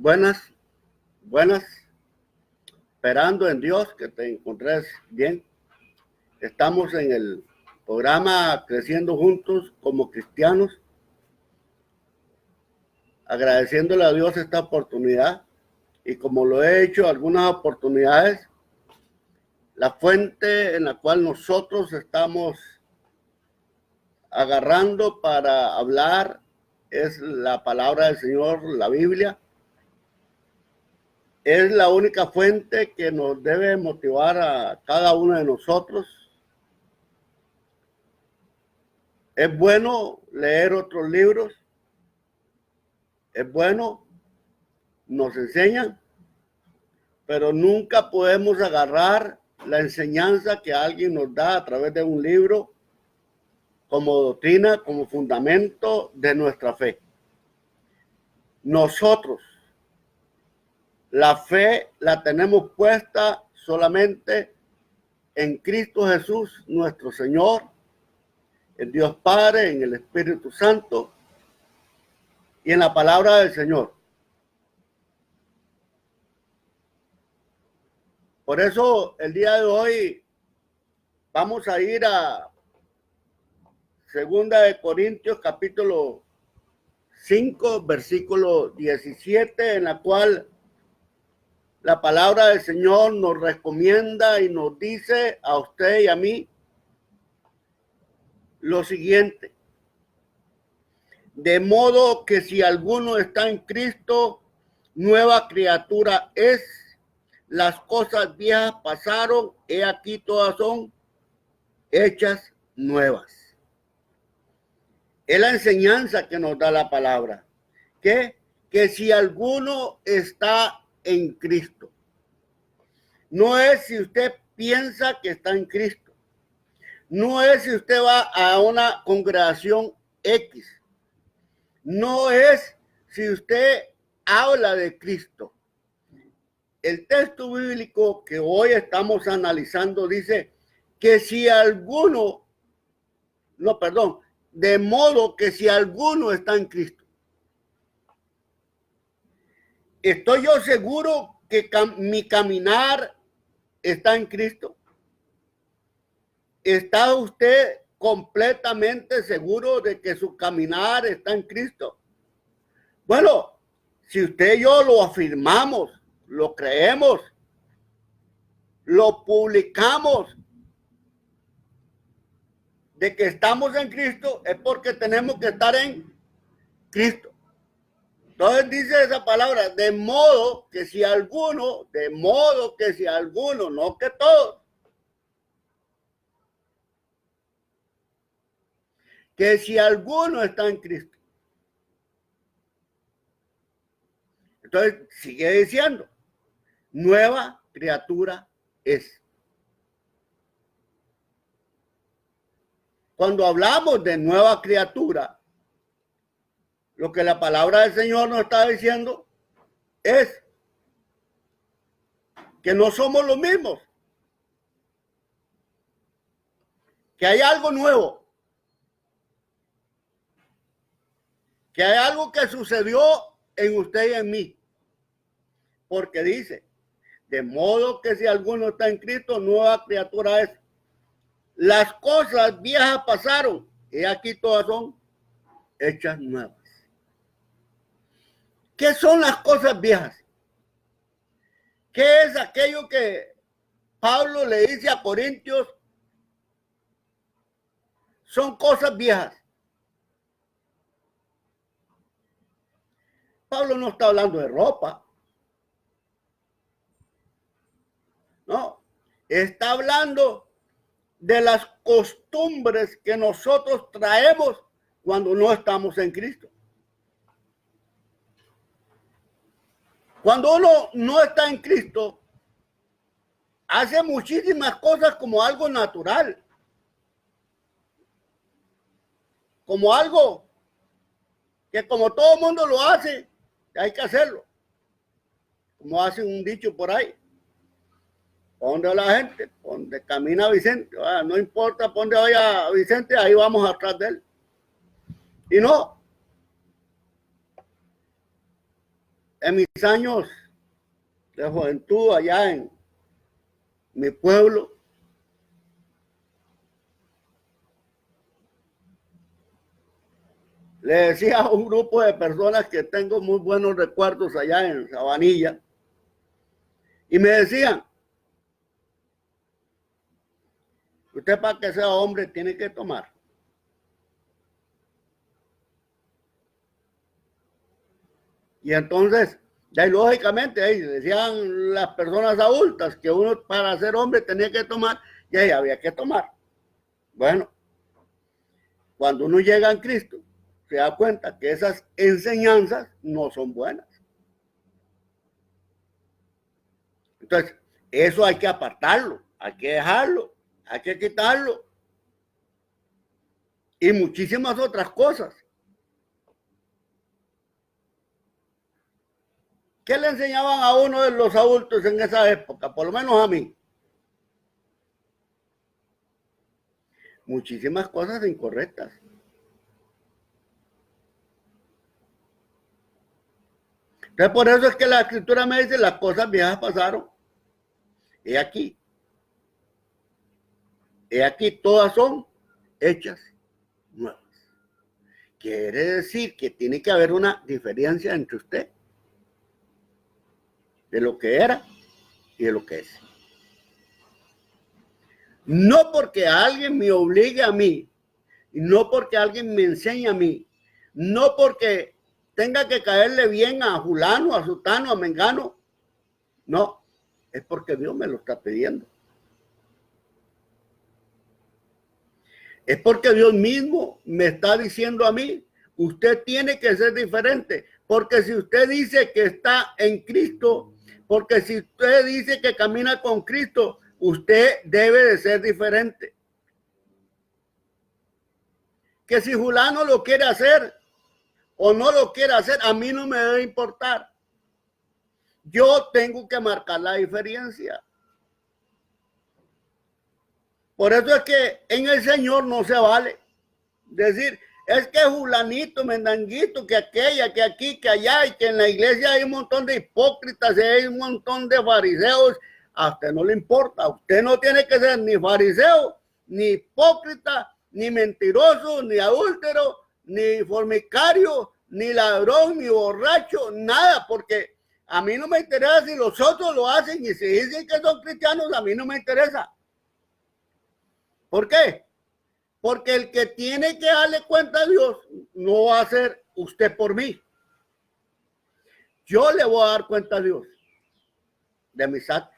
Buenas, buenas, esperando en Dios que te encontres bien. Estamos en el programa Creciendo Juntos como Cristianos, agradeciéndole a Dios esta oportunidad y como lo he hecho algunas oportunidades, la fuente en la cual nosotros estamos agarrando para hablar es la palabra del Señor, la Biblia. Es la única fuente que nos debe motivar a cada uno de nosotros. Es bueno leer otros libros, es bueno, nos enseñan, pero nunca podemos agarrar la enseñanza que alguien nos da a través de un libro como doctrina, como fundamento de nuestra fe. Nosotros, la fe la tenemos puesta solamente en Cristo Jesús, nuestro Señor, en Dios Padre, en el Espíritu Santo y en la palabra del Señor. Por eso el día de hoy vamos a ir a 2 Corintios capítulo 5, versículo 17, en la cual la palabra del Señor nos recomienda y nos dice a usted y a mí lo siguiente: de modo que si alguno está en Cristo, nueva criatura es. Las cosas viejas pasaron, he aquí todas son hechas nuevas. Es la enseñanza que nos da la palabra. Que si alguno está en Cristo, no es si usted piensa que está en Cristo, no es si usted va a una congregación X, no es si usted habla de Cristo. El texto bíblico que hoy estamos analizando dice que si alguno, de modo que si alguno está en Cristo. ¿Estoy yo seguro que mi caminar está en Cristo? ¿Está usted completamente seguro de que su caminar está en Cristo? Bueno, si usted y yo lo afirmamos, lo creemos, lo publicamos, de que estamos en Cristo, es porque tenemos que estar en Cristo. Entonces dice esa palabra, de modo que si alguno, no que todos, que si alguno está en Cristo. Entonces sigue diciendo, nueva criatura es. Cuando hablamos de nueva criatura, lo que la palabra del Señor nos está diciendo es que no somos los mismos, que hay algo nuevo, que hay algo que sucedió en usted y en mí. Porque dice, de modo que si alguno está en Cristo, nueva criatura es. Las cosas viejas pasaron y aquí todas son hechas nuevas. ¿Qué son las cosas viejas? ¿Qué es aquello que Pablo le dice a Corintios? Son cosas viejas. Pablo no está hablando de ropa. No, está hablando de las costumbres que nosotros traemos cuando no estamos en Cristo. Cuando uno no está en Cristo, hace muchísimas cosas como algo natural, como algo que como todo el mundo lo hace, hay que hacerlo. Como hace un dicho por ahí, ¿dónde va la gente? Donde camina Vicente, no importa por dónde vaya Vicente, ahí vamos atrás de él. Y no. en mis años de juventud allá en mi pueblo, le decía a un grupo de personas que tengo muy buenos recuerdos allá en Sabanilla, y me decían, usted para que sea hombre tiene que tomar. Y entonces, ya lógicamente, ahí decían las personas adultas que uno para ser hombre tenía que tomar, y ahí había que tomar. Bueno, cuando uno llega a Cristo, se da cuenta que esas enseñanzas no son buenas. Entonces, eso hay que apartarlo, hay que dejarlo, hay que quitarlo. Y muchísimas otras cosas. ¿Qué le enseñaban a uno de los adultos en esa época? Por lo menos a mí. Muchísimas cosas incorrectas. Entonces, por eso es que la escritura me dice, las cosas viejas pasaron. He aquí, todas son hechas nuevas. Quiere decir que tiene que haber una diferencia entre usted de lo que era y de lo que es. No porque alguien me obligue a mí, y no porque alguien me enseñe a mí, no porque tenga que caerle bien a fulano, a sutano, a mengano. No, es porque Dios me lo está pidiendo. Es porque Dios mismo me está diciendo a mí, usted tiene que ser diferente. Porque si usted dice que está en Cristo, porque si usted dice que camina con Cristo, usted debe de ser diferente. Que si fulano lo quiere hacer o no lo quiere hacer, a mí no me debe importar. Yo tengo que marcar la diferencia. Por eso es que en el Señor no se vale decir, es que fulanito, mendanguito, que aquella, que aquí, que allá, y que en la iglesia hay un montón de hipócritas, y hay un montón de fariseos. A usted no le importa, usted no tiene que ser ni fariseo, ni hipócrita, ni mentiroso, ni adúltero, ni fornicario, ni ladrón, ni borracho, nada, porque a mí no me interesa si los otros lo hacen, y si dicen que son cristianos, a mí no me interesa. ¿Por qué? Porque el que tiene que darle cuenta a Dios no va a ser usted por mí. Yo le voy a dar cuenta a Dios de mis actos.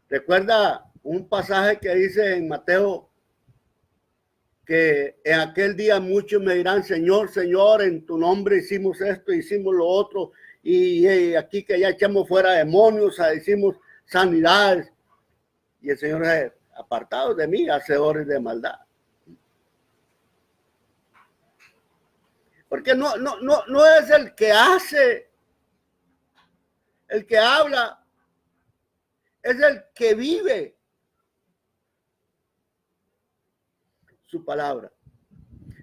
Recuerda un pasaje que dice en Mateo que en aquel día muchos me dirán, Señor, Señor, en tu nombre hicimos esto, hicimos lo otro, y aquí que ya echamos fuera demonios, hicimos sanidades. Y el Señor es apartado de mí, hacedores de maldad. Porque no es el que hace, el que habla, es el que vive su palabra.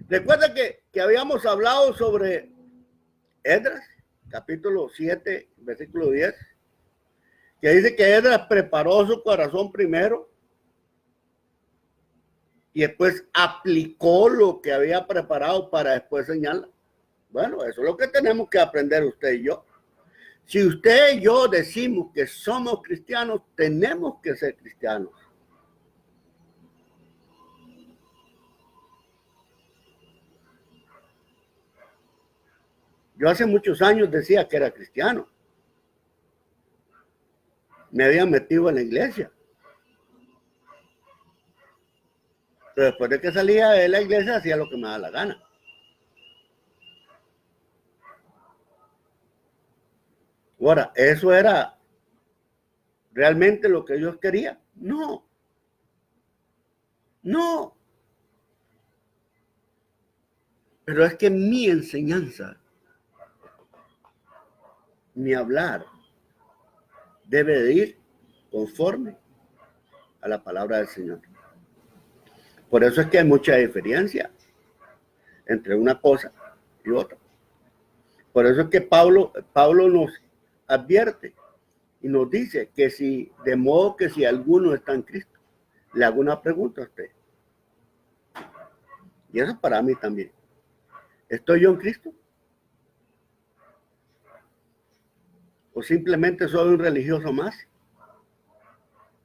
Recuerda que habíamos hablado sobre Esdras, capítulo 7, versículo 10, que dice que Esdras preparó su corazón primero y después aplicó lo que había preparado para después señalar. Bueno, eso es lo que tenemos que aprender usted y yo. Si usted y yo decimos que somos cristianos, tenemos que ser cristianos. Yo hace muchos años decía que era cristiano. Me había metido en la iglesia. Pero después de que salía de la iglesia, hacía lo que me da la gana. Ahora, ¿eso era realmente lo que Dios quería? No. No. Pero es que mi enseñanza, mi hablar, debe de ir conforme a la palabra del Señor. Por eso es que hay mucha diferencia entre una cosa y otra. Por eso es que Pablo nos advierte y nos dice que si, de modo que si alguno está en Cristo, le hago una pregunta a usted. Y eso para mí también. ¿Estoy yo en Cristo? ¿O simplemente soy un religioso más?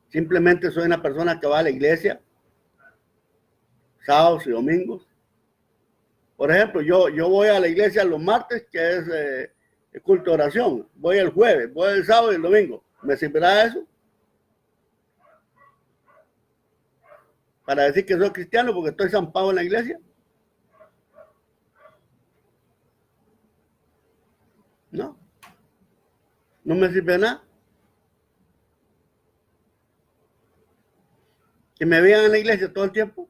¿Simplemente soy una persona que va a la iglesia sábados y domingos? Por ejemplo, yo voy a la iglesia los martes, que es culto de oración. Voy el jueves, voy el sábado y el domingo. ¿Me servirá eso? Para decir que soy cristiano porque estoy zampado en la iglesia. No. No me sirve nada. Que me vean en la iglesia todo el tiempo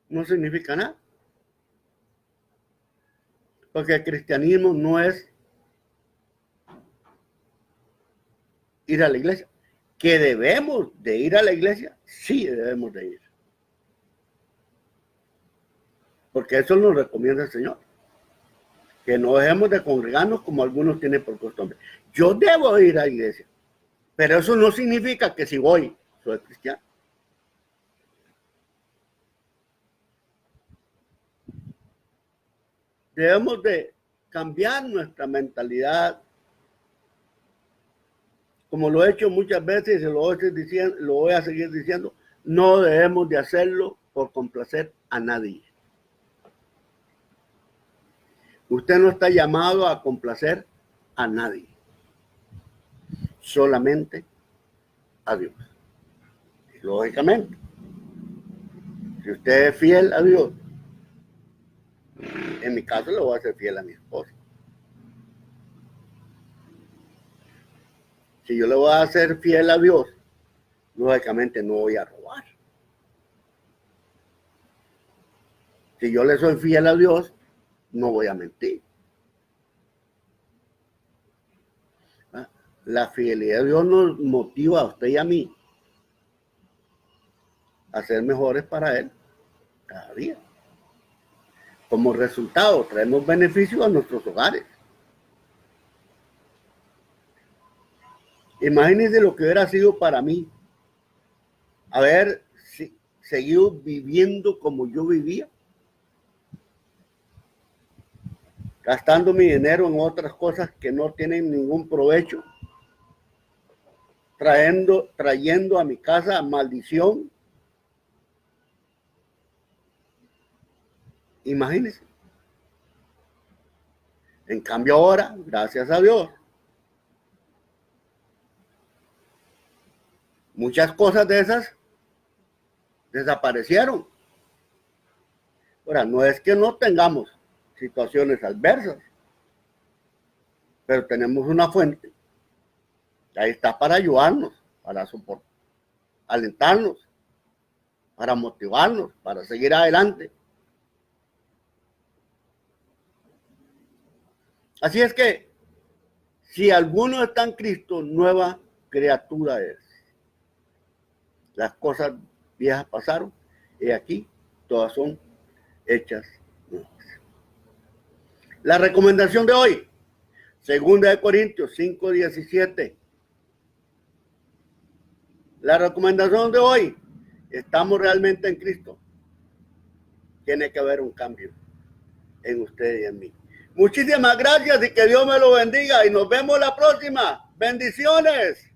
no significa nada. Porque el cristianismo no es ir a la iglesia. Que debemos de ir a la iglesia, sí debemos de ir. Porque eso nos recomienda el Señor. Que no dejemos de congregarnos como algunos tienen por costumbre. Yo debo ir a la iglesia. Pero eso no significa que si voy, soy cristiano. Debemos de cambiar nuestra mentalidad, como lo he hecho muchas veces y lo voy a seguir diciendo. No debemos de hacerlo por complacer a nadie. Usted no está llamado a complacer a nadie, solamente a Dios. Y lógicamente, si usted es fiel a Dios, en mi caso le voy a ser fiel a mi esposa. Si yo le voy a ser fiel a Dios, lógicamente no voy a robar. Si yo le soy fiel a Dios, no voy a mentir. La fidelidad de Dios nos motiva a usted y a mí a ser mejores para Él cada día. Como resultado, traemos beneficios a nuestros hogares. Imagínense lo que hubiera sido para mí haber seguido viviendo como yo vivía, gastando mi dinero en otras cosas que no tienen ningún provecho, trayendo a mi casa maldición. Imagínense. En cambio ahora, gracias a Dios, muchas cosas de esas desaparecieron. Ahora, no es que no tengamos situaciones adversas, pero tenemos una fuente que ahí está para ayudarnos, para soportar, alentarnos, para motivarnos, para seguir adelante. Así es que, si alguno está en Cristo, nueva criatura es. Las cosas viejas pasaron y aquí todas son hechas nuevas. La recomendación de hoy, 2 Corintios 5:17. La recomendación de hoy, estamos realmente en Cristo. Tiene que haber un cambio en usted y en mí. Muchísimas gracias y que Dios me lo bendiga y nos vemos la próxima. Bendiciones.